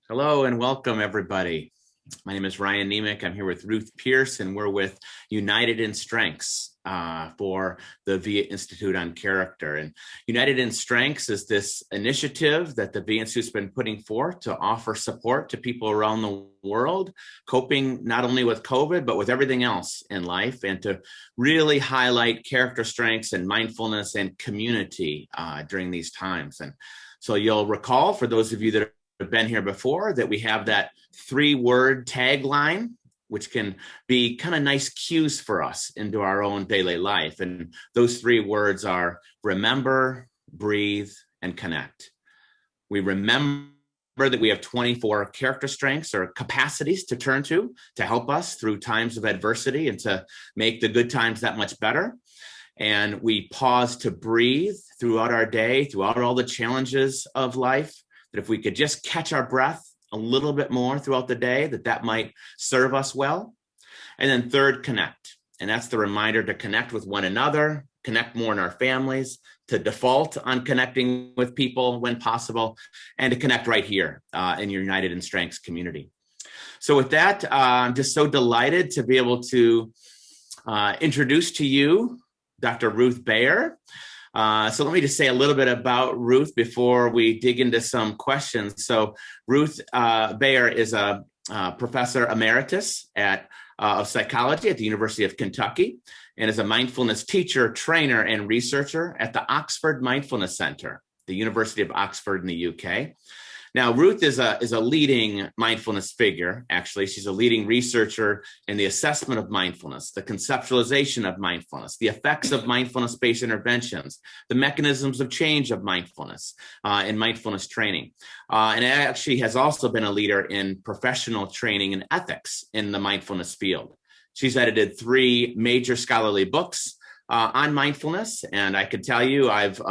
Hello and welcome, everybody. My name is Ryan Niemiec. I'm here with Ruth Pierce, and we're with United in Strengths for the VIA Institute on Character. And United in Strengths is this initiative that the VIA Institute's been putting forth to offer support to people around the world, coping not only with COVID, but with everything else in life, and to really highlight character strengths and mindfulness and community during these times. And so you'll recall, for those of you that have been here before, that we have that 3-word tagline, which can be kind of nice cues for us into our own daily life. And those 3 words are remember, breathe, and connect. We remember that we have 24 character strengths or capacities to turn to help us through times of adversity and to make the good times that much better. And we pause to breathe throughout our day, throughout all the challenges of life, that if we could just catch our breath a little bit more throughout the day, that might serve us well. And then 3rd, connect. And that's the reminder to connect with one another, connect more in our families, to default on connecting with people when possible, and to connect right here in your United in Strengths community. So with that, I'm just so delighted to be able to introduce to you Dr. Ruth Baer. So let me just say a little bit about Ruth before we dig into some questions. So Ruth Baer is a professor emeritus of psychology at the University of Kentucky, and is a mindfulness teacher, trainer, and researcher at the Oxford Mindfulness Center, the University of Oxford in the UK. Now, Ruth is a leading mindfulness figure. Actually, she's a leading researcher in the assessment of mindfulness, the conceptualization of mindfulness, the effects of mindfulness-based interventions, the mechanisms of change of mindfulness, and mindfulness training. And actually has also been a leader in professional training and ethics in the mindfulness field. She's edited 3 major scholarly books on mindfulness, and I could tell you I've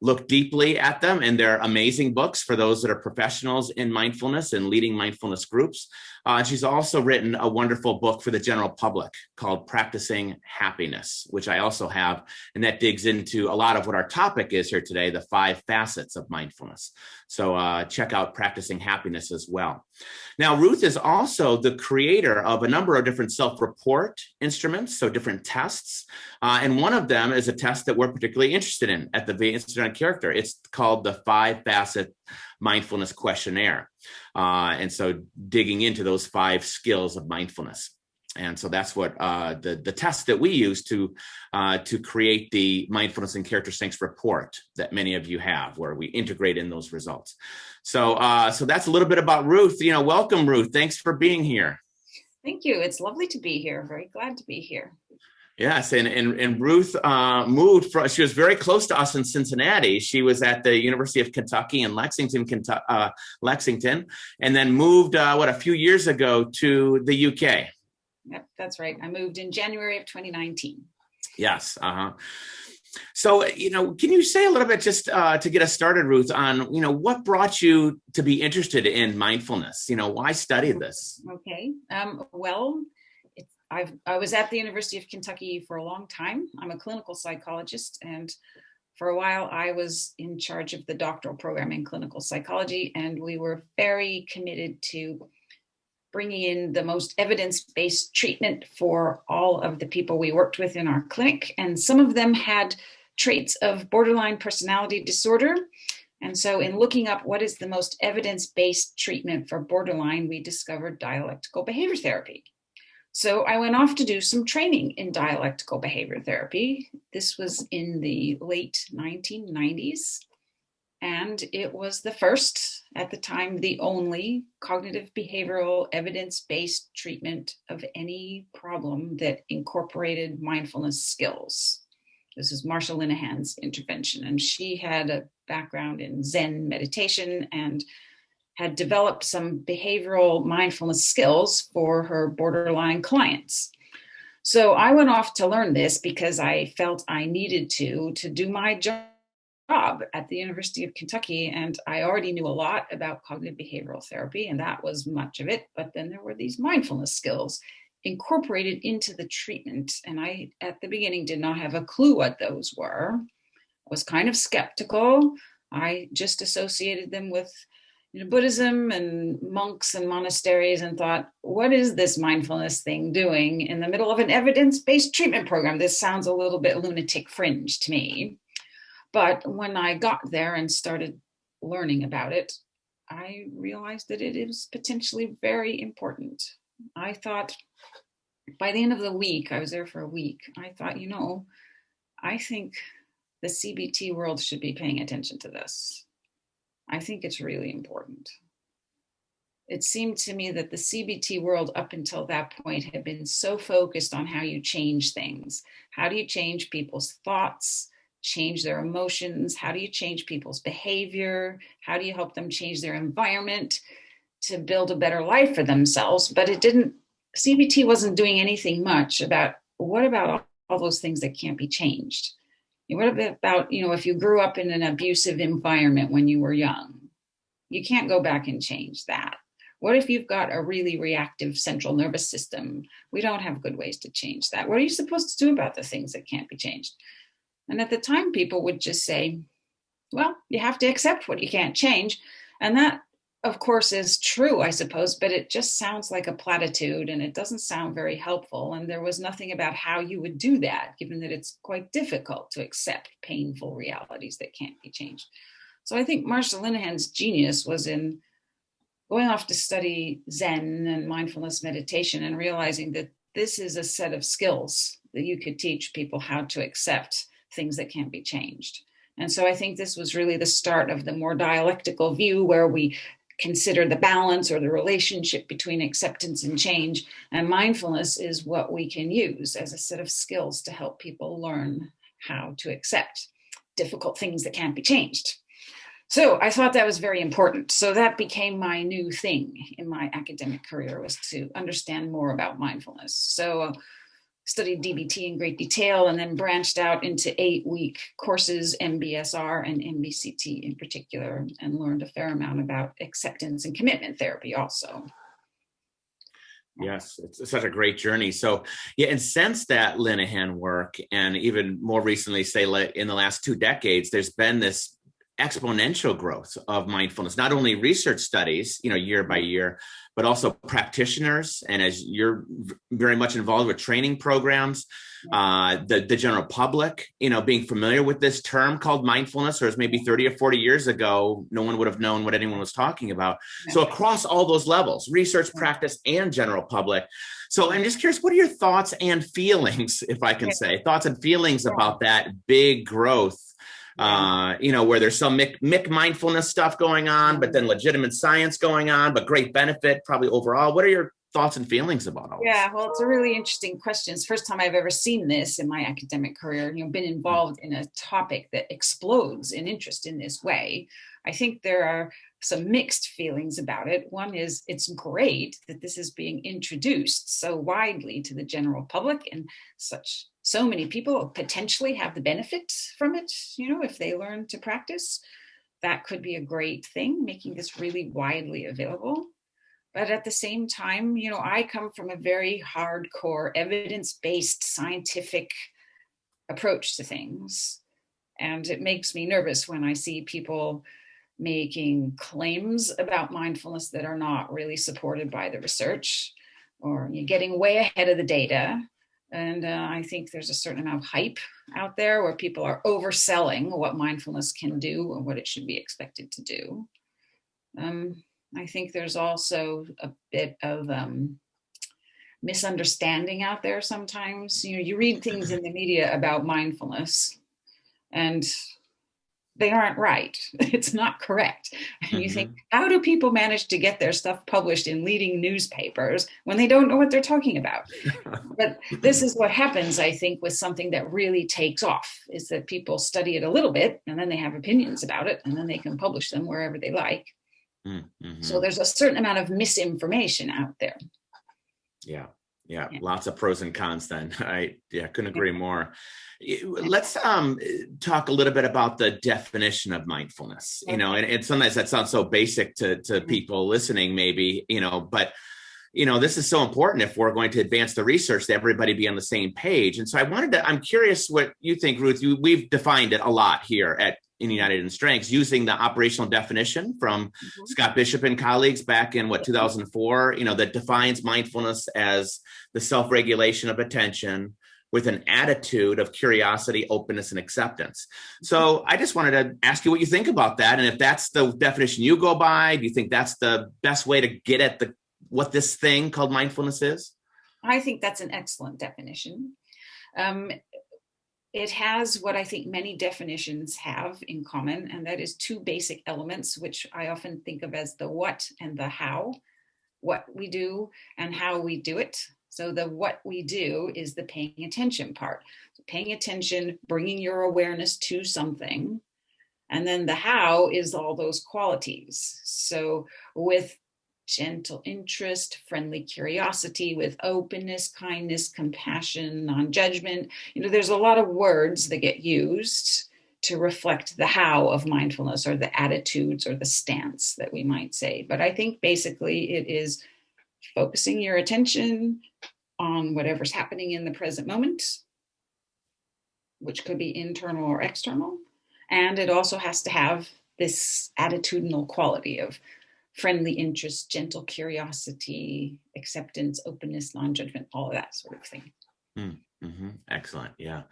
looked deeply at them, and they're amazing books for those that are professionals in mindfulness and leading mindfulness groups. She's also written a wonderful book for the general public called Practicing Happiness, which I also have, and that digs into a lot of what our topic is here today, the 5 facets of mindfulness. So check out Practicing Happiness as well. Now, Ruth is also the creator of a number of different self-report instruments, so different tests, and one of them is a test that we're particularly interested in at the VIA Institute on Character. It's called the 5 Facet Mindfulness Questionnaire. And so digging into those 5 skills of mindfulness. And so that's what the test that we use to create the mindfulness and character strengths report that many of you have, where we integrate in those results. So that's a little bit about Ruth. Welcome, Ruth. Thanks for being here. Thank you. It's lovely to be here. Very glad to be here. Yes, and Ruth moved from, she was very close to us in Cincinnati. She was at the University of Kentucky in Lexington, and then moved, a few years ago to the UK. Yep, that's right. I moved in January of 2019. Yes. So, can you say a little bit, just to get us started, Ruth, on, what brought you to be interested in mindfulness? Why study this? Okay. I was at the University of Kentucky for a long time. I'm a clinical psychologist, and for a while I was in charge of the doctoral program in clinical psychology, and we were very committed to bringing in the most evidence-based treatment for all of the people we worked with in our clinic. And some of them had traits of borderline personality disorder. And so in looking up what is the most evidence-based treatment for borderline, we discovered dialectical behavior therapy. So I went off to do some training in dialectical behavior therapy. This was in the late 1990s. And it was the first, at the time, the only cognitive behavioral evidence-based treatment of any problem that incorporated mindfulness skills. This is Marsha Linehan's intervention, and she had a background in Zen meditation and had developed some behavioral mindfulness skills for her borderline clients. So I went off to learn this because I felt I needed to do my job at the University of Kentucky, and I already knew a lot about cognitive behavioral therapy, and that was much of it. But then there were these mindfulness skills incorporated into the treatment, and I, at the beginning, did not have a clue what those were. I was kind of skeptical. I just associated them with, Buddhism and monks and monasteries and thought, what is this mindfulness thing doing in the middle of an evidence-based treatment program? This sounds a little bit lunatic fringe to me. But when I got there and started learning about it, I realized that it is potentially very important. I thought by the end of the week, I was there for a week, I thought, I think the CBT world should be paying attention to this. I think it's really important. It seemed to me that the CBT world up until that point had been so focused on how you change things. How do you change people's thoughts, change their emotions? How do you change people's behavior? How do you help them change their environment to build a better life for themselves? But CBT wasn't doing anything much about what about all those things that can't be changed? What about, if you grew up in an abusive environment when you were young, you can't go back and change that. What if you've got a really reactive central nervous system? We don't have good ways to change that. What are you supposed to do about the things that can't be changed? And at the time, people would just say, well, you have to accept what you can't change. And that, of course, is true, I suppose, but it just sounds like a platitude and it doesn't sound very helpful. And there was nothing about how you would do that, given that it's quite difficult to accept painful realities that can't be changed. So I think Marsha Linehan's genius was in going off to study Zen and mindfulness meditation and realizing that this is a set of skills that you could teach people how to accept things that can't be changed. And so I think this was really the start of the more dialectical view where we consider the balance or the relationship between acceptance and change. And mindfulness is what we can use as a set of skills to help people learn how to accept difficult things that can't be changed. So I thought that was very important. So that became my new thing in my academic career, was to understand more about mindfulness. So studied DBT in great detail and then branched out into 8-week courses, MBSR and MBCT in particular, and learned a fair amount about acceptance and commitment therapy also. Yes, it's such a great journey. So, yeah, and since that Linehan work, and even more recently, say in the last 2 decades, there's been this exponential growth of mindfulness, not only research studies, year by year, but also practitioners. And as you're very much involved with training programs, the general public, being familiar with this term called mindfulness, whereas maybe 30 or 40 years ago, no one would have known what anyone was talking about. So across all those levels, research, practice, and general public. So I'm just curious, what are your thoughts and feelings, if I can say, thoughts and feelings about that big growth? Where there's some mindfulness stuff going on, but then legitimate science going on, but great benefit probably overall. What are your thoughts and feelings about all this? Yeah, well, it's a really interesting question. It's the first time I've ever seen this in my academic career, been involved in a topic that explodes in interest in this way. I think there are some mixed feelings about it. One is it's great that this is being introduced so widely to the general public, and so many people potentially have the benefit from it, if they learn to practice. That could be a great thing, making this really widely available. But at the same time, I come from a very hardcore evidence-based scientific approach to things. And it makes me nervous when I see people making claims about mindfulness that are not really supported by the research, or you're getting way ahead of the data. And I think there's a certain amount of hype out there where people are overselling what mindfulness can do and what it should be expected to do. I think there's also a bit of misunderstanding out there sometimes. You read things in the media about mindfulness and they aren't right. It's not correct. And you think, how do people manage to get their stuff published in leading newspapers when they don't know what they're talking about? But this is what happens, I think, with something that really takes off, is that people study it a little bit and then they have opinions about it and then they can publish them wherever they like. So there's a certain amount of misinformation out there. Yeah. Lots of pros and cons then. I couldn't agree more. Let's talk a little bit about the definition of mindfulness, and sometimes that sounds so basic to people listening maybe, but this is so important if we're going to advance the research, that everybody be on the same page. And so I'm curious what you think, Ruth. We've defined it a lot here at in United in Strengths using the operational definition from Scott Bishop and colleagues back in 2004, that defines mindfulness as the self-regulation of attention with an attitude of curiosity, openness, and acceptance. So I just wanted to ask you what you think about that. And if that's the definition you go by, do you think that's the best way to get at what this thing called mindfulness is? I think that's an excellent definition. It has what I think many definitions have in common, and that is two basic elements, which I often think of as the what and the how, what we do and how we do it. So the what we do is the paying attention part. So paying attention, bringing your awareness to something. And then the how is all those qualities. So with gentle interest, friendly curiosity, with openness, kindness, compassion, non-judgment. There's a lot of words that get used to reflect the how of mindfulness, or the attitudes or the stance that we might say. But I think basically it is focusing your attention on whatever's happening in the present moment, which could be internal or external. And it also has to have this attitudinal quality of friendly interest, gentle curiosity, acceptance, openness, non-judgment, all of that sort of thing. Mm-hmm. Excellent. Yeah.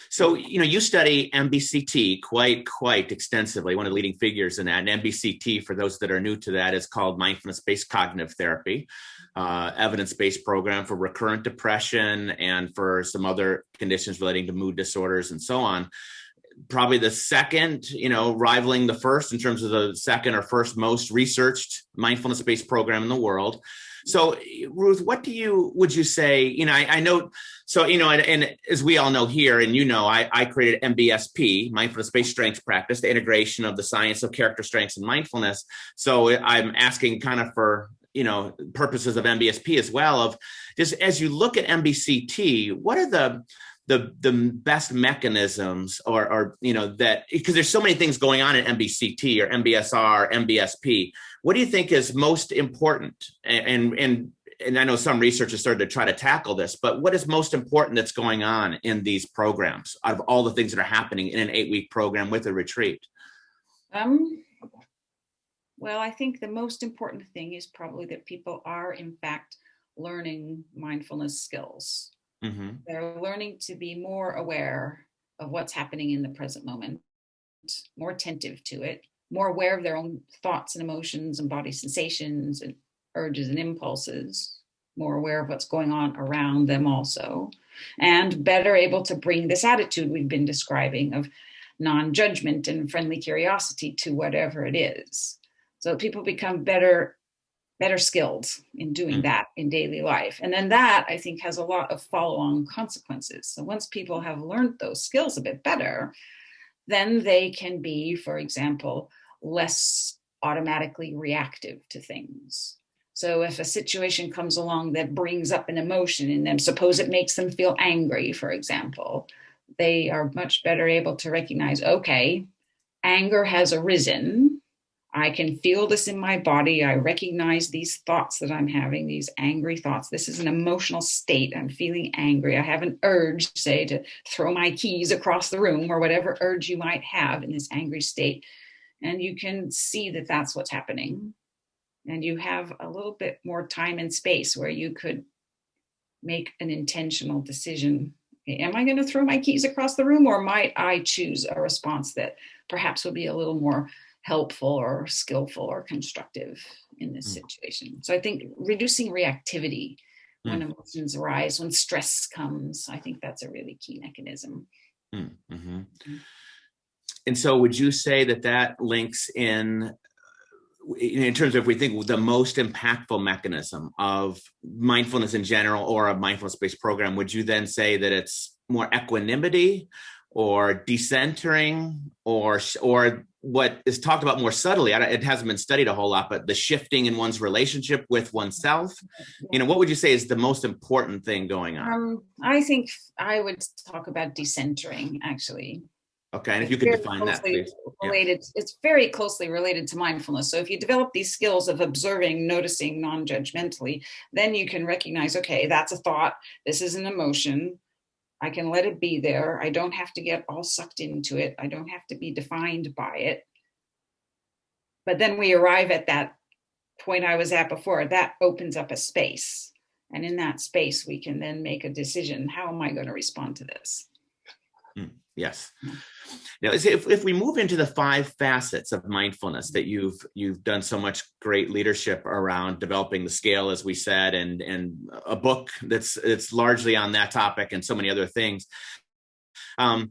So, you study MBCT quite extensively, one of the leading figures in that. And MBCT, for those that are new to that, is called Mindfulness-Based Cognitive Therapy, evidence-based program for recurrent depression and for some other conditions relating to mood disorders and so on. Probably the second, rivaling the first in terms of the second or first most researched mindfulness-based program in the world. So, Ruth, would you say, I know, so, and as we all know here, and I created MBSP, Mindfulness-Based Strengths Practice, the integration of the science of character strengths and mindfulness. So I'm asking kind of for, purposes of MBSP as well, of just as you look at MBCT, what are the best mechanisms or that, because there's so many things going on in MBCT or MBSR, MBSP. What do you think is most important? And I know some research has started to try to tackle this, but what is most important that's going on in these programs out of all the things that are happening in an 8-week program with a retreat? Well, I think the most important thing is probably that people are in fact learning mindfulness skills. Mm-hmm. They're learning to be more aware of what's happening in the present moment, more attentive to it, more aware of their own thoughts and emotions and body sensations and urges and impulses, more aware of what's going on around them also, and better able to bring this attitude we've been describing of non-judgment and friendly curiosity to whatever it is. So people become better skilled in doing that in daily life. And then that, I think, has a lot of follow-on consequences. So once people have learned those skills a bit better, then they can be, for example, less automatically reactive to things. So if a situation comes along that brings up an emotion in them, suppose it makes them feel angry, for example, they are much better able to recognize, okay, anger has arisen. I can feel this in my body. I recognize these thoughts that I'm having, these angry thoughts. This is an emotional state. I'm feeling angry. I have an urge, say, to throw my keys across the room, or whatever urge you might have in this angry state. And you can see that that's what's happening. And you have a little bit more time and space where you could make an intentional decision. Am I going to throw my keys across the room, or might I choose a response that perhaps would be a little more helpful or skillful or constructive in this situation? So I think reducing reactivity when emotions arise, when stress comes, I think that's a really key mechanism. Mm-hmm. And so would you say that links in terms of, if we think the most impactful mechanism of mindfulness in general or a mindfulness-based program, would you then say that it's more equanimity or decentering or what is talked about more subtly? It hasn't been studied a whole lot, but the shifting in one's relationship with oneself, what would you say is the most important thing going on? I think I would talk about decentering, actually. Okay, and if you could define that, please. It's very closely related to mindfulness. So if you develop these skills of observing, noticing non-judgmentally, then you can recognize, okay, that's a thought, this is an emotion. I can let it be there. I don't have to get all sucked into it. I don't have to be defined by it. But then we arrive at that point I was at before. That opens up a space. And in that space, we can then make a decision. How am I going to respond to this? Yes. Now, if we move into the 5 facets of mindfulness that you've done so much great leadership around developing the scale, as we said, and a book it's largely on that topic and so many other things. What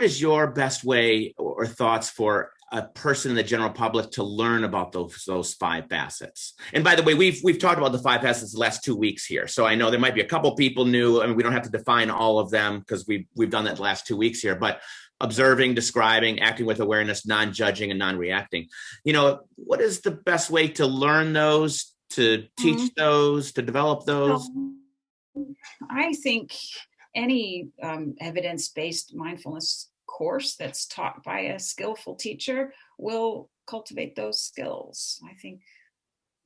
is your best way or thoughts for a person in the general public to learn about those 5 facets? And by the way, we've talked about the 5 facets the last 2 weeks here, so I know there might be a couple people new. I mean, we don't have to define all of them because we've done that the last 2 weeks here. But observing, describing, acting with awareness, non-judging, and non-reacting. What is the best way to learn those, to teach those, to develop those? I think any evidence-based mindfulness course that's taught by a skillful teacher will cultivate those skills. I think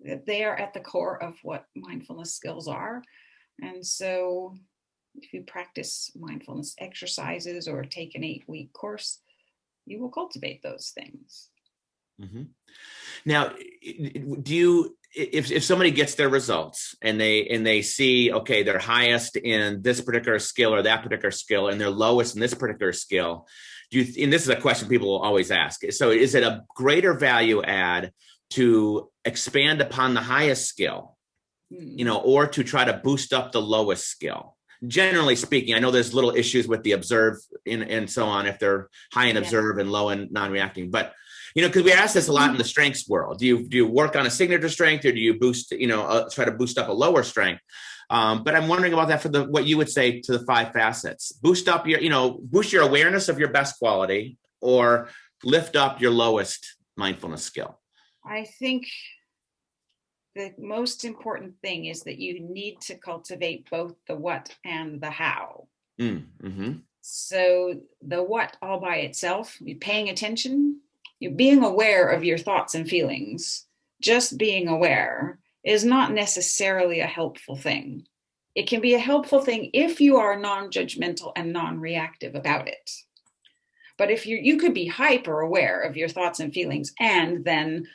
that they are at the core of what mindfulness skills are. And so if you practice mindfulness exercises or take an 8-week course, you will cultivate those things. Mm-hmm. Now, if somebody gets their results and they see, okay, they're highest in this particular skill or that particular skill, and they're lowest in this particular skill, and this is a question people will always ask. So is it a greater value add to expand upon the highest skill, or to try to boost up the lowest skill? Generally speaking, I know there's little issues with the observe and so on, if they're high in observe and low in non-reacting, but because we ask this a lot in the strengths world. Do you work on a signature strength, or do you boost, try to boost up a lower strength? But I'm wondering about that for what you would say to the 5 facets. Boost up boost your awareness of your best quality, or lift up your lowest mindfulness skill. I think the most important thing is that you need to cultivate both the what and the how. Mm-hmm. So the what all by itself, you're paying attention, you're being aware of your thoughts and feelings. Just being aware is not necessarily a helpful thing. It can be a helpful thing if you are non-judgmental and non-reactive about it. But if you could be hyper aware of your thoughts and feelings and then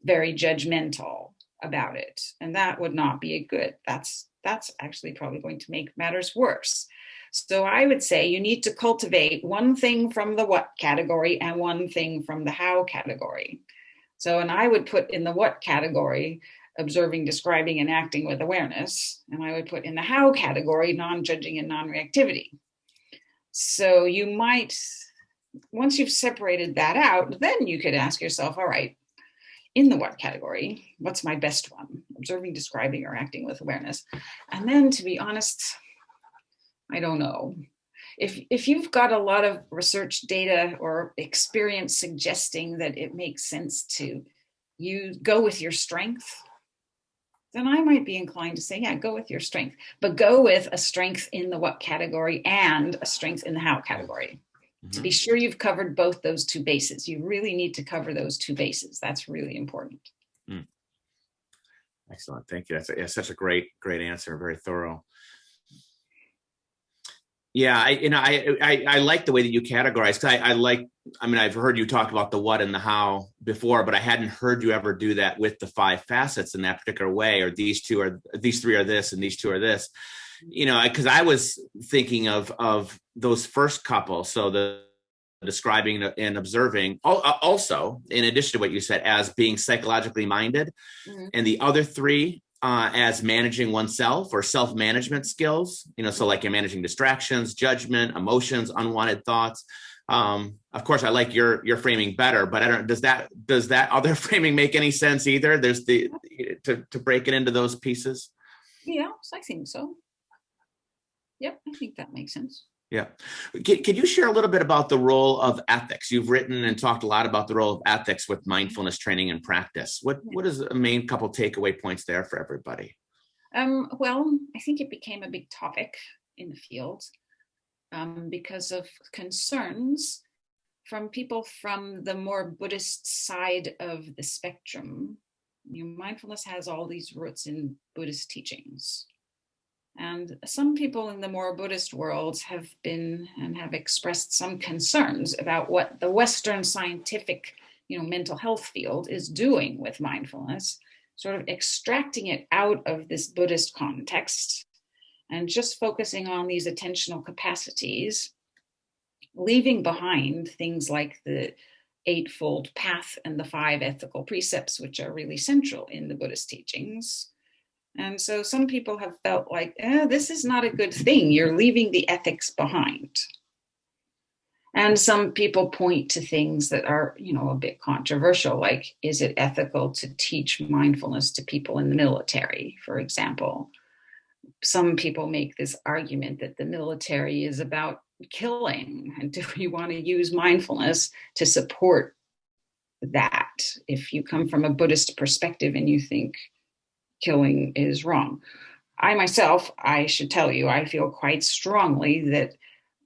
very judgmental about it, and that would not be a good. That's actually probably going to make matters worse. So I would say you need to cultivate one thing from the what category and one thing from the how category. So, and I would put in the what category observing, describing, and acting with awareness. And I would put in the how category non-judging and non-reactivity. So you might, once you've separated that out, then you could ask yourself, all right, in the what category, what's my best one? Observing, describing, or acting with awareness. And then, to be honest, I don't know. If you've got a lot of research data or experience suggesting that it makes sense to you go with your strength, then I might be inclined to say, yeah, go with your strength, but go with a strength in the what category and a strength in the how category. Mm-hmm. To be sure you've covered both those 2 bases. You really need to cover those 2 bases. That's really important. Excellent. Thank you. That's such a great answer. Very thorough. Yeah, I like the way that you categorize. I've heard you talk about the what and the how before, but I hadn't heard you ever do that with the 5 facets in that particular way, or these 3 are this and these 2 are this. Because I was thinking of those first couple. So the describing and observing, also in addition to what you said, as being psychologically minded, and the other 3 as managing oneself or self-management skills, so like you're managing distractions, judgment, emotions, unwanted thoughts. Of course, I like your framing better, but does that other framing make any sense either? There's to break it into those pieces. Yeah, I think so. Yep, I think that makes sense. Yeah. Can you share a little bit about the role of ethics? You've written and talked a lot about the role of ethics with mindfulness training and practice. What is the main couple takeaway points there for everybody? Well, I think it became a big topic in the field because of concerns from people from the more Buddhist side of the spectrum. Mindfulness has all these roots in Buddhist teachings. And some people in the more Buddhist worlds have been and have expressed some concerns about what the Western scientific, mental health field is doing with mindfulness, sort of extracting it out of this Buddhist context and just focusing on these attentional capacities, leaving behind things like the Eightfold Path and the five ethical precepts, which are really central in the Buddhist teachings. And so some people have felt like, this is not a good thing. You're leaving the ethics behind. And some people point to things that are, a bit controversial, like, is it ethical to teach mindfulness to people in the military, for example? Some people make this argument that the military is about killing, and do we want to use mindfulness to support that if you come from a Buddhist perspective and you think killing is wrong? I myself, I should tell you, I feel quite strongly that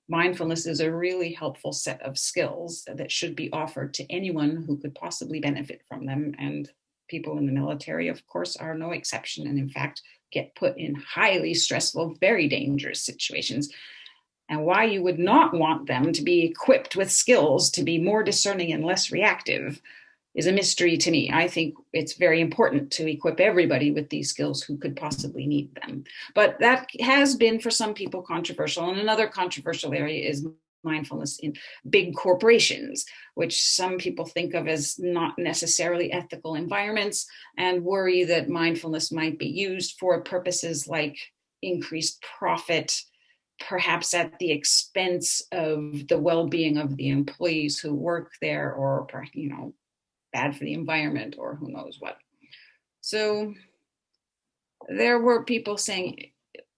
mindfulness is a really helpful set of skills that should be offered to anyone who could possibly benefit from them. And people in the military, of course, are no exception, and in fact, get put in highly stressful, very dangerous situations. And why you would not want them to be equipped with skills to be more discerning and less reactive is a mystery to me. I think it's very important to equip everybody with these skills who could possibly need them. But that has been, for some people, controversial. And another controversial area is mindfulness in big corporations, which some people think of as not necessarily ethical environments, and worry that mindfulness might be used for purposes like increased profit, perhaps at the expense of the well-being of the employees who work there, or, bad for the environment, or who knows what. So there were people saying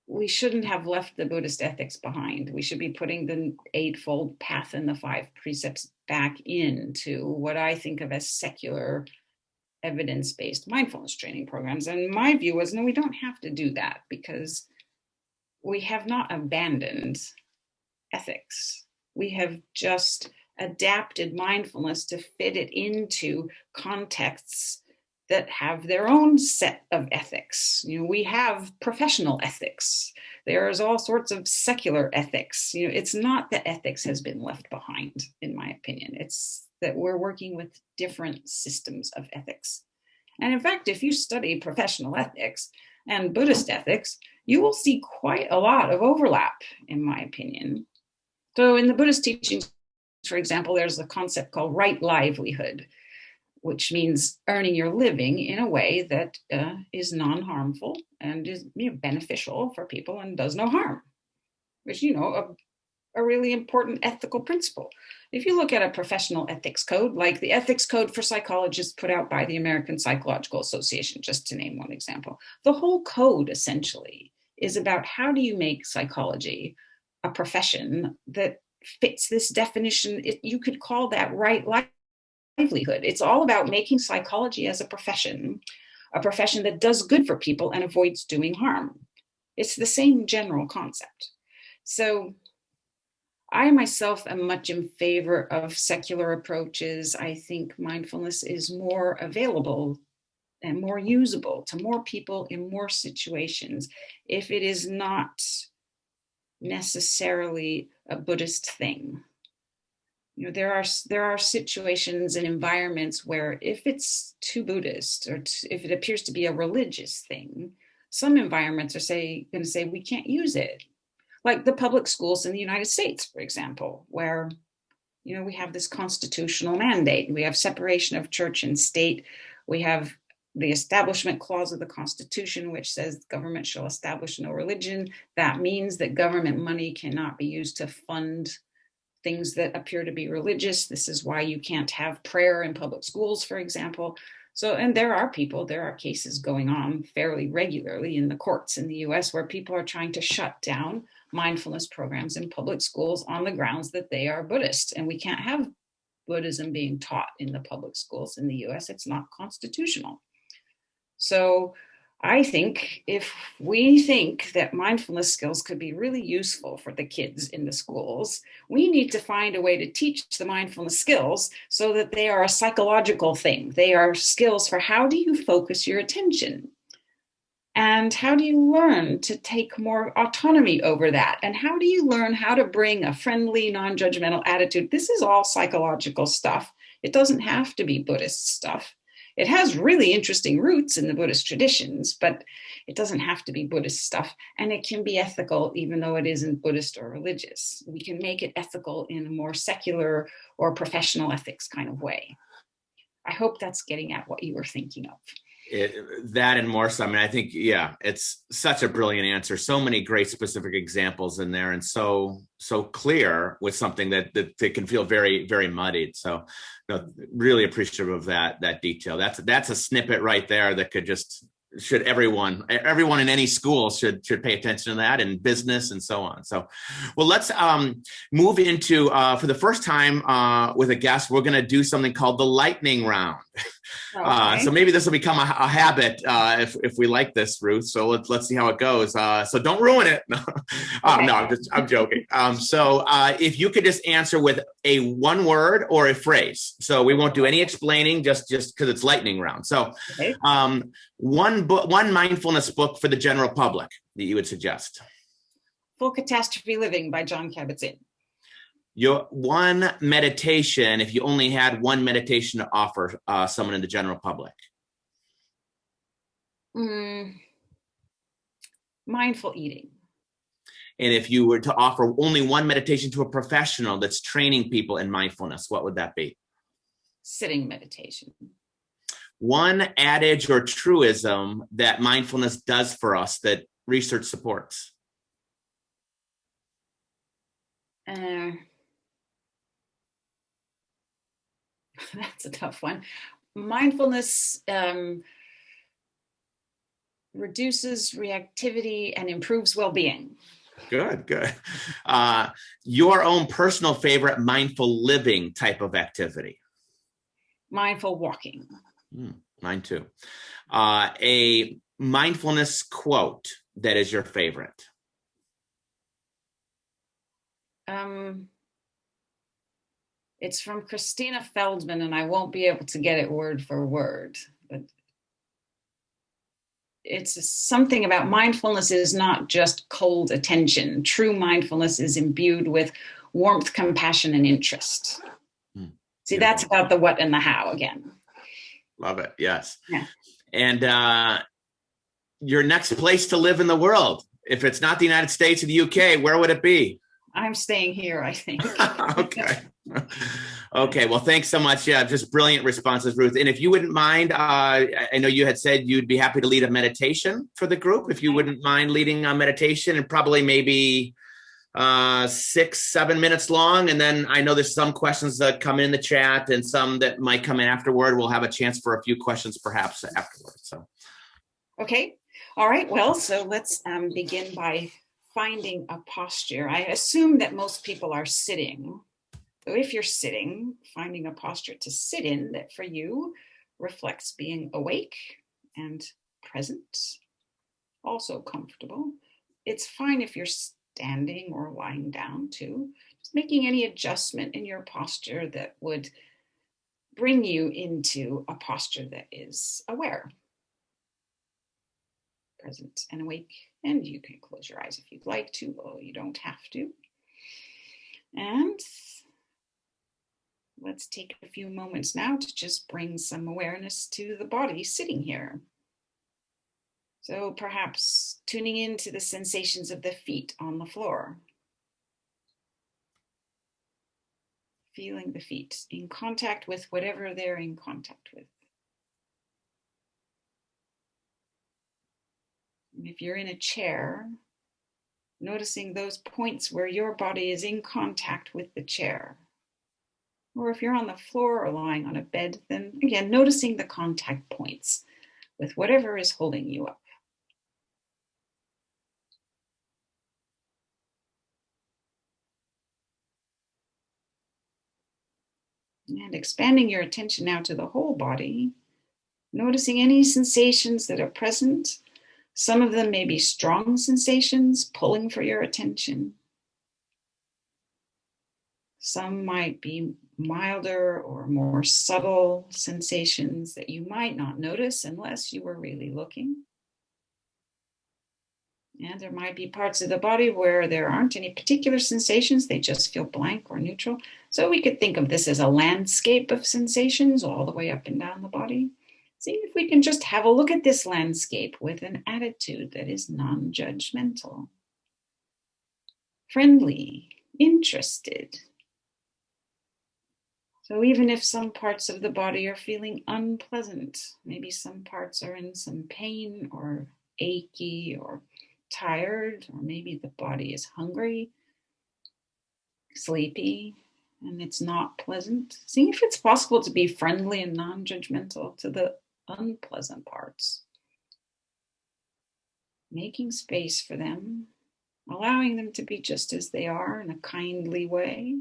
we shouldn't have left the Buddhist ethics behind. We should be putting the Eightfold Path and the five precepts back into what I think of as secular evidence-based mindfulness training programs. And my view was, no, we don't have to do that, because we have not abandoned ethics. We have just adapted mindfulness to fit it into contexts that have their own set of ethics. We have professional ethics. There's all sorts of secular ethics. It's not that ethics has been left behind, in my opinion. It's that we're working with different systems of ethics. And in fact, if you study professional ethics and Buddhist ethics, you will see quite a lot of overlap, in my opinion. So in the Buddhist teachings, for example, there's a concept called right livelihood, which means earning your living in a way that is non-harmful and is beneficial for people and does no harm, which, a really important ethical principle. If you look at a professional ethics code, like the ethics code for psychologists put out by the American Psychological Association, just to name one example, the whole code essentially is about how do you make psychology a profession that fits this definition. You could call that right livelihood. It's all about making psychology as a profession that does good for people and avoids doing harm. It's the same general concept. So I myself am much in favor of secular approaches. I think mindfulness is more available and more usable to more people in more situations if it is not necessarily a Buddhist thing. There are situations and environments where if it's too Buddhist, or if it appears to be a religious thing, some environments are going to say we can't use it. Like the public schools in the United States, for example, where we have this constitutional mandate. We have separation of church and state. We have the Establishment Clause of the Constitution, which says government shall establish no religion. That means that government money cannot be used to fund things that appear to be religious. This is why you can't have prayer in public schools, for example. So, and there are cases going on fairly regularly in the courts in the US where people are trying to shut down mindfulness programs in public schools on the grounds that they are Buddhist. And we can't have Buddhism being taught in the public schools in the US. It's not constitutional. So I think if we think that mindfulness skills could be really useful for the kids in the schools, we need to find a way to teach the mindfulness skills so that they are a psychological thing. They are skills for how do you focus your attention? And how do you learn to take more autonomy over that? And how do you learn how to bring a friendly, non-judgmental attitude? This is all psychological stuff. It doesn't have to be Buddhist stuff. It has really interesting roots in the Buddhist traditions, but it doesn't have to be Buddhist stuff. And it can be ethical, even though it isn't Buddhist or religious. We can make it ethical in a more secular or professional ethics kind of way. I hope that's getting at what you were thinking of. That and more so. I mean, I think, yeah, it's such a brilliant answer. So many great specific examples in there, and so clear with something that can feel very, very muddied. So, really appreciative of that detail. That's a snippet right there that could just should everyone in any school should pay attention to that, and business and so on. So, well, let's move into for the first time with a guest, we're going to do something called the lightning round. Okay. So maybe this will become a habit if we like this, Ruth. So let's see how it goes. So don't ruin it. No, Okay. no, I'm joking. So if you could just answer with a one word or a phrase. So we won't do any explaining, just because it's lightning round. So Okay. one mindfulness book for the general public that you would suggest. Full Catastrophe Living by Jon Kabat-Zinn. Your one meditation, if you only had one meditation to offer someone in the general public. Mindful eating. And if you were to offer only one meditation to a professional that's training people in mindfulness, what would that be? Sitting meditation. One adage or truism that mindfulness does for us that research supports. That's a tough one. Mindfulness reduces reactivity and improves well-being. Good. Your own personal favorite mindful living type of activity? Mindful walking. Mine too. A mindfulness quote that is your favorite? It's from Christina Feldman, and I won't be able to get it word for word, but it's something about mindfulness is not just cold attention. True mindfulness is imbued with warmth, compassion, and interest. See, that's about the what and the how again. Love it. Yes. Yeah. And your next place to live in the world, if it's not the United States or the UK, where would it be? I'm staying here, I think. Okay. Well, thanks so much. Yeah, just brilliant responses, Ruth. And if you wouldn't mind, I know you had said you'd be happy to lead a meditation for the group. If you wouldn't mind leading a meditation, and probably maybe 6-7 minutes long. And then I know there's some questions that come in the chat and some that might come in afterward. We'll have a chance for a few questions perhaps afterward. So. Okay. All right. Well, so let's begin by finding a posture. I assume that most people are sitting. So if you're sitting, finding a posture to sit in that for you reflects being awake and present, also comfortable. It's fine if you're standing or lying down too. Just making any adjustment in your posture that would bring you into a posture that is aware, present and awake. And you can close your eyes if you'd like to, although you don't have to. And let's take a few moments now to just bring some awareness to the body sitting here. So perhaps tuning into the sensations of the feet on the floor. Feeling the feet in contact with whatever they're in contact with. And if you're in a chair, noticing those points where your body is in contact with the chair. Or if you're on the floor or lying on a bed, then again, noticing the contact points with whatever is holding you up. And expanding your attention now to the whole body, noticing any sensations that are present. Some of them may be strong sensations pulling for your attention. Some might be milder or more subtle sensations that you might not notice unless you were really looking. And there might be parts of the body where there aren't any particular sensations, they just feel blank or neutral. So we could think of this as a landscape of sensations all the way up and down the body. See if we can just have a look at this landscape with an attitude that is non-judgmental, friendly, interested. So even if some parts of the body are feeling unpleasant, maybe some parts are in some pain or achy or tired, or maybe the body is hungry, sleepy, and it's not pleasant. See if it's possible to be friendly and non-judgmental to the unpleasant parts. Making space for them, allowing them to be just as they are in a kindly way.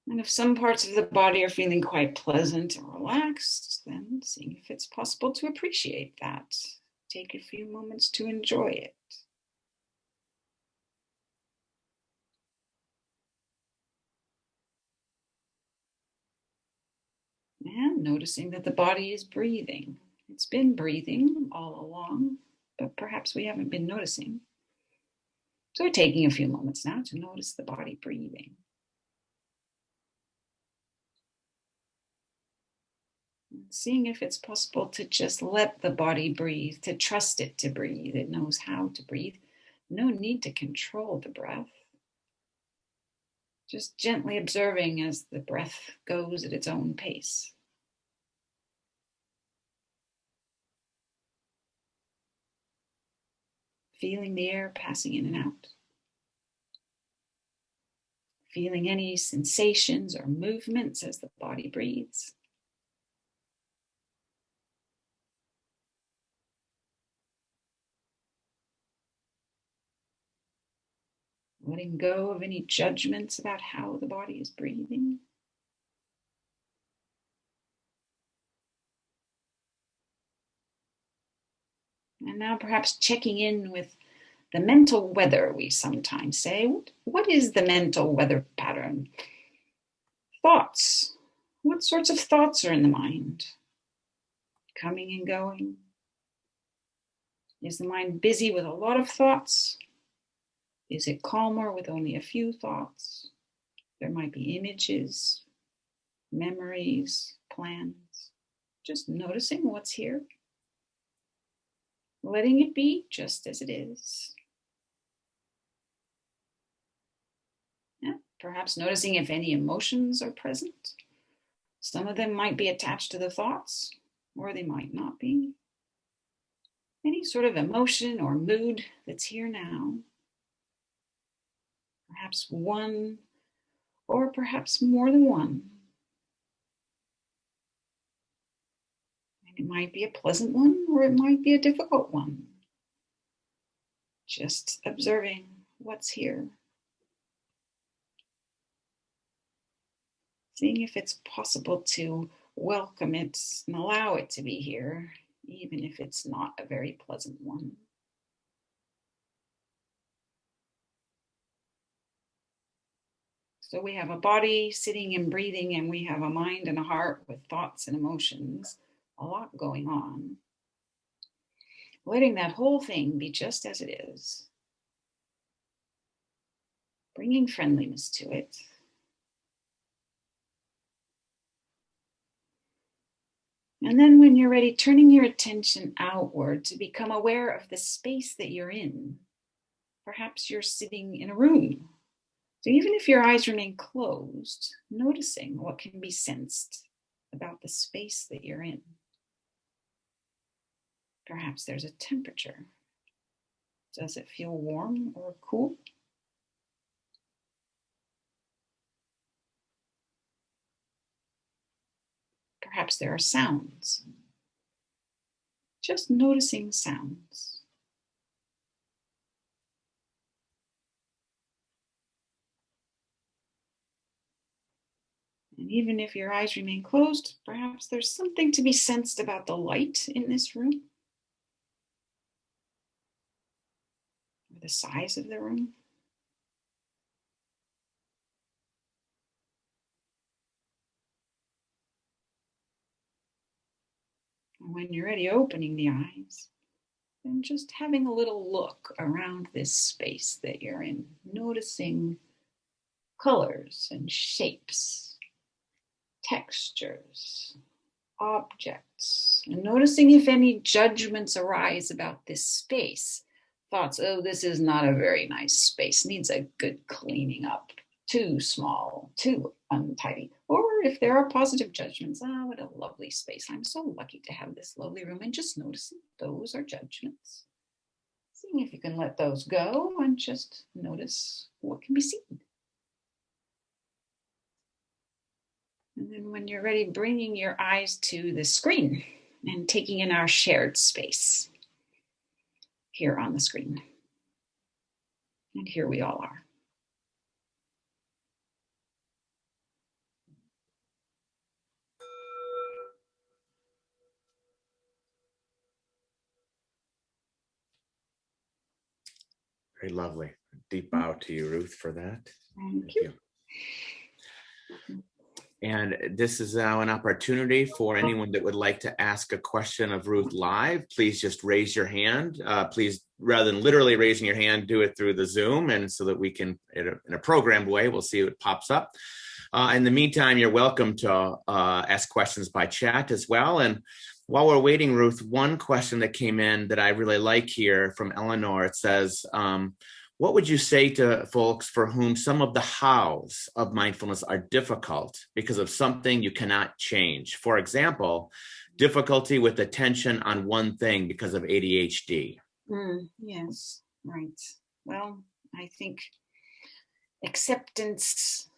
And if some parts of the body are feeling quite pleasant and relaxed, then seeing if it's possible to appreciate that. Take a few moments to enjoy it. And noticing that the body is breathing. It's been breathing all along, but perhaps we haven't been noticing. So we're taking a few moments now to notice the body breathing. And seeing if it's possible to just let the body breathe, to trust it to breathe. It knows how to breathe. No need to control the breath. Just gently observing as the breath goes at its own pace. Feeling the air passing in and out. Feeling any sensations or movements as the body breathes. Letting go of any judgments about how the body is breathing. And now perhaps checking in with the mental weather, we sometimes say. What is the mental weather pattern? Thoughts. What sorts of thoughts are in the mind? Coming and going. Is the mind busy with a lot of thoughts? Is it calmer with only a few thoughts? There might be images, memories, plans. Just noticing what's here. Letting it be just as it is. Yeah, perhaps noticing if any emotions are present. Some of them might be attached to the thoughts, or they might not be. Any sort of emotion or mood that's here now. Perhaps one, or perhaps more than one. And it might be a pleasant one, or it might be a difficult one. Just observing what's here. Seeing if it's possible to welcome it and allow it to be here, even if it's not a very pleasant one. So we have a body sitting and breathing, and we have a mind and a heart with thoughts and emotions, a lot going on. Letting that whole thing be just as it is. Bringing friendliness to it. And then when you're ready, turning your attention outward to become aware of the space that you're in. Perhaps you're sitting in a room. So even if your eyes remain closed, noticing what can be sensed about the space that you're in. Perhaps there's a temperature. Does it feel warm or cool? Perhaps there are sounds. Just noticing sounds. And even if your eyes remain closed, perhaps there's something to be sensed about the light in this room, or the size of the room. And when you're ready, opening the eyes And just having a little look around this space that you're in, noticing colors and shapes, textures, objects, and noticing if any judgments arise about this space. Thoughts, oh, this is not a very nice space, needs a good cleaning up, too small, too untidy. Or if there are positive judgments, oh, what a lovely space. I'm so lucky to have this lovely room. And just noticing those are judgments. Seeing if you can let those go and just notice what can be seen. And then when you're ready, bringing your eyes to the screen and taking in our shared space here on the screen. And here we all are. Very lovely. Deep bow to you, Ruth, for that. Thank you. And this is now an opportunity for anyone that would like to ask a question of Ruth live. Please just raise your hand. Please, rather than literally raising your hand, do it through the Zoom, and so that we can, in a programmed way, we'll see what pops up. In the meantime, you're welcome to ask questions by chat as well. And while we're waiting, Ruth, one question that came in that I really like here from Eleanor, it says, what would you say to folks for whom some of the hows of mindfulness are difficult because of something you cannot change? For example, difficulty with attention on one thing because of ADHD. Yes, right. Well, I think acceptance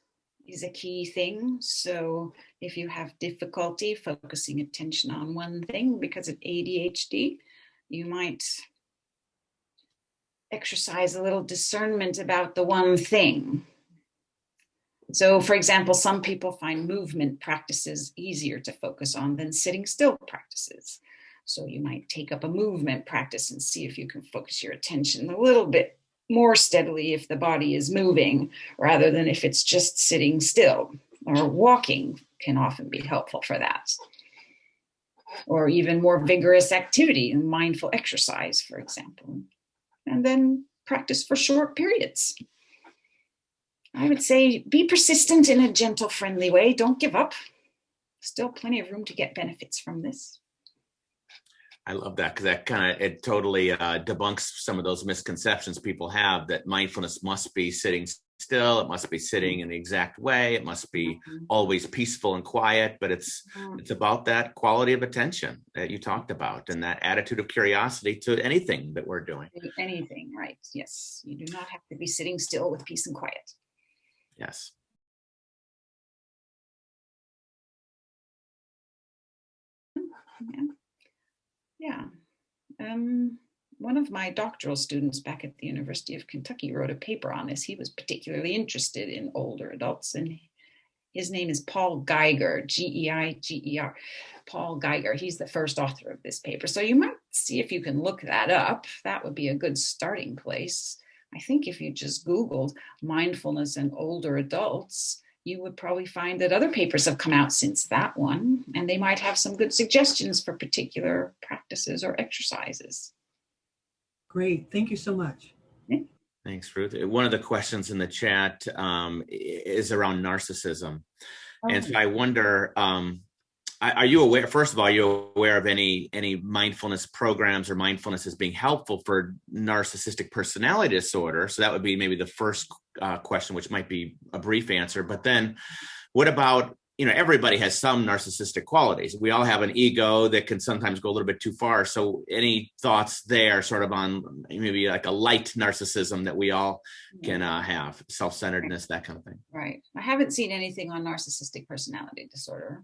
is a key thing. So if you have difficulty focusing attention on one thing because of ADHD, you might exercise a little discernment about the one thing. So, for example, some people find movement practices easier to focus on than sitting still practices. So you might take up a movement practice and see if you can focus your attention a little bit more steadily if the body is moving, rather than if it's just sitting still. Or walking can often be helpful for that. Or even more vigorous activity, mindful exercise, for example. And then practice for short periods. I would say be persistent in a gentle, friendly way. Don't give up. Still plenty of room to get benefits from this. I love that, because that it totally debunks some of those misconceptions people have that mindfulness must be sitting still, it must be sitting in the exact way, it must be always peaceful and quiet, but it's about that quality of attention that you talked about and that attitude of curiosity to anything that we're doing. Anything, right? Yes, you do not have to be sitting still with peace and quiet. Yes. Yeah. One of my doctoral students back at the University of Kentucky wrote a paper on this. He was particularly interested in older adults, and his name is Paul Geiger, Geiger, Paul Geiger. He's the first author of this paper. So you might see if you can look that up. That would be a good starting place. I think if you just Googled mindfulness and older adults, you would probably find that other papers have come out since that one, and they might have some good suggestions for particular practices or exercises. Great, thank you so much. Yeah. Thanks, Ruth. One of the questions in the chat is around narcissism. And so I wonder, are you aware, first of all, are you aware of any mindfulness programs or mindfulness as being helpful for narcissistic personality disorder? So that would be maybe the first question, which might be a brief answer. But then what about, everybody has some narcissistic qualities. We all have an ego that can sometimes go a little bit too far. So any thoughts there sort of on maybe like a light narcissism that we all can have, self-centeredness, that kind of thing? Right. I haven't seen anything on narcissistic personality disorder.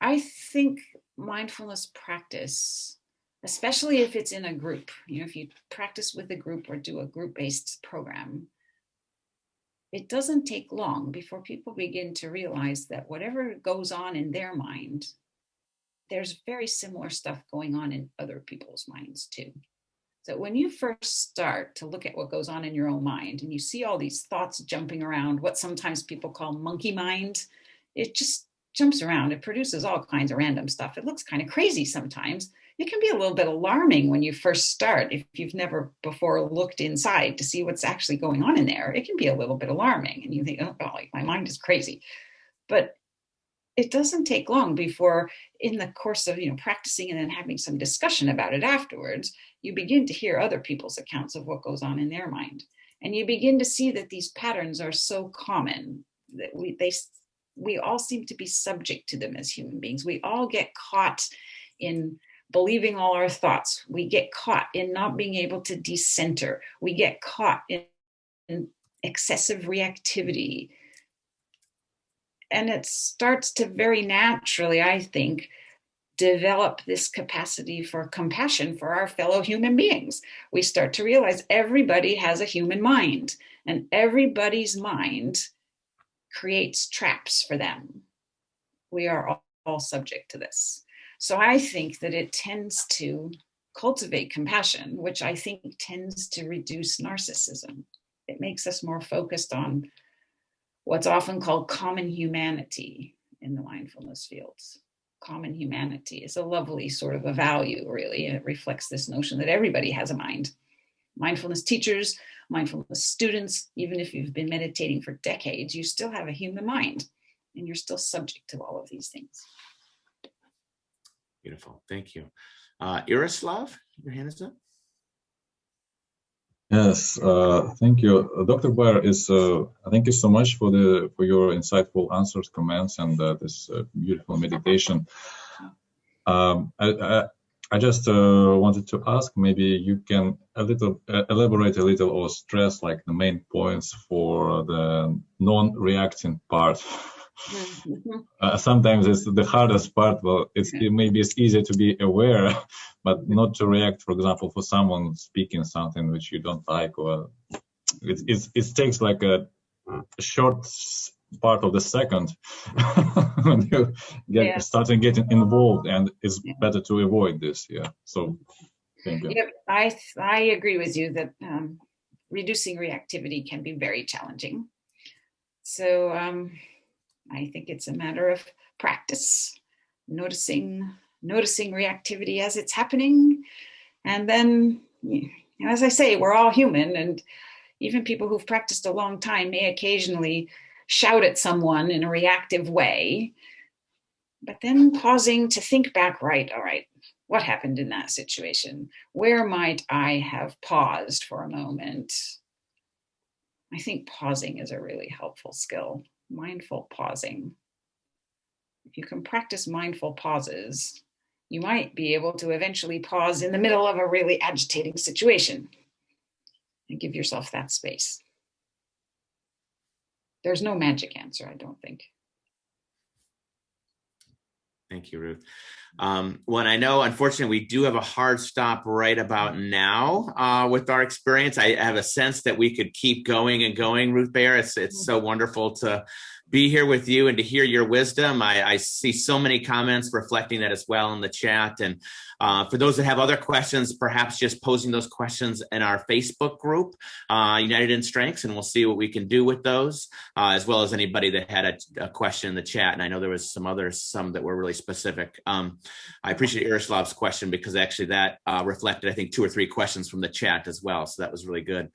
I think mindfulness practice, especially if it's in a group, if you practice with a group or do a group-based program, it doesn't take long before people begin to realize that whatever goes on in their mind, there's very similar stuff going on in other people's minds too. So when you first start to look at what goes on in your own mind and you see all these thoughts jumping around, what sometimes people call monkey mind, it just jumps around. It produces all kinds of random stuff. It looks kind of crazy sometimes. it can be a little bit alarming when you first start. If you've never before looked inside to see what's actually going on in there, it can be a little bit alarming. And you think, oh, golly, my mind is crazy. But it doesn't take long before, in the course of practicing and then having some discussion about it afterwards, you begin to hear other people's accounts of what goes on in their mind. And you begin to see that these patterns are so common that we all seem to be subject to them as human beings. We all get caught in believing all our thoughts. We get caught in not being able to decenter. We get caught in excessive reactivity. And it starts to very naturally, I think, develop this capacity for compassion for our fellow human beings. We start to realize everybody has a human mind, and everybody's mind creates traps for them. We are all subject to this. So I think that it tends to cultivate compassion, which I think tends to reduce narcissism. It makes us more focused on what's often called common humanity in the mindfulness fields. Common humanity is a lovely sort of a value, really. It reflects this notion that everybody has a mind. Mindfulness teachers, mindfulness students, even if you've been meditating for decades, you still have a human mind, and you're still subject to all of these things. Beautiful. Thank you. Iroslav, your hand is up. Yes, thank you, Dr. Baer. Thank you so much for your insightful answers, comments, and this beautiful meditation. I just wanted to ask, maybe you can elaborate a little or stress like the main points for the non-reacting part. Sometimes it's the hardest part. Well, maybe it's easier to be aware, but not to react. For example, for someone speaking something which you don't like, or it takes like a short part of the second when you starting getting involved, and it's better to avoid this. So thank you. Yep, I agree with you that reducing reactivity can be very challenging. So I think it's a matter of practice, noticing reactivity as it's happening. And then, as I say, we're all human, and even people who've practiced a long time may occasionally shout at someone in a reactive way, but then pausing to think back, all right, what happened in that situation? Where might I have paused for a moment? I think pausing is a really helpful skill. Mindful pausing. If you can practice mindful pauses, you might be able to eventually pause in the middle of a really agitating situation and give yourself that space. There's no magic answer, I don't think. Thank you, Ruth. Well, I know, unfortunately, we do have a hard stop right about now with our experience. I have a sense that we could keep going and going, Ruth Baer. It's so wonderful to be here with you and to hear your wisdom. I see so many comments reflecting that as well in the chat. And for those that have other questions, perhaps just posing those questions in our Facebook group, United in Strengths, and we'll see what we can do with those, as well as anybody that had a question in the chat. And I know there was some that were really specific. I appreciate Yaroslav's question, because actually that reflected, I think, 2 or 3 questions from the chat as well. So that was really good.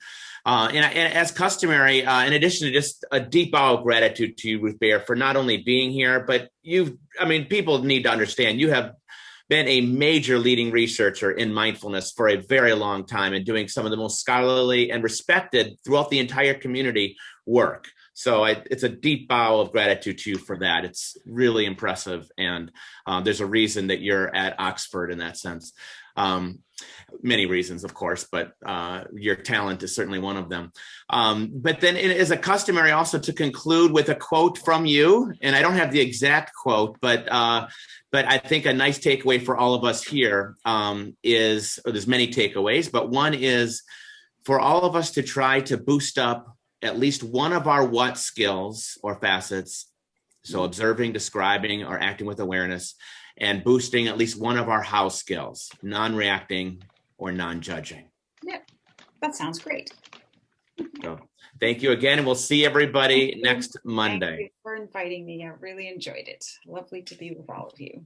And as customary, in addition to just a deep bow of gratitude to you, Ruth Baer, for not only being here, but people need to understand you have been a major leading researcher in mindfulness for a very long time and doing some of the most scholarly and respected throughout the entire community work. So it's a deep bow of gratitude to you for that. It's really impressive. And there's a reason that you're at Oxford in that sense. Many reasons, of course, but your talent is certainly one of them. But then it is a customary also to conclude with a quote from you. And I don't have the exact quote, but I think a nice takeaway for all of us here is, or there's many takeaways, but one is for all of us to try to boost up at least one of our what skills or facets. So observing, describing, or acting with awareness, and boosting at least one of our how skills, non-reacting or non-judging. Yeah, that sounds great. So thank you again, and we'll see everybody next Monday. Thank you for inviting me. I really enjoyed it. Lovely to be with all of you.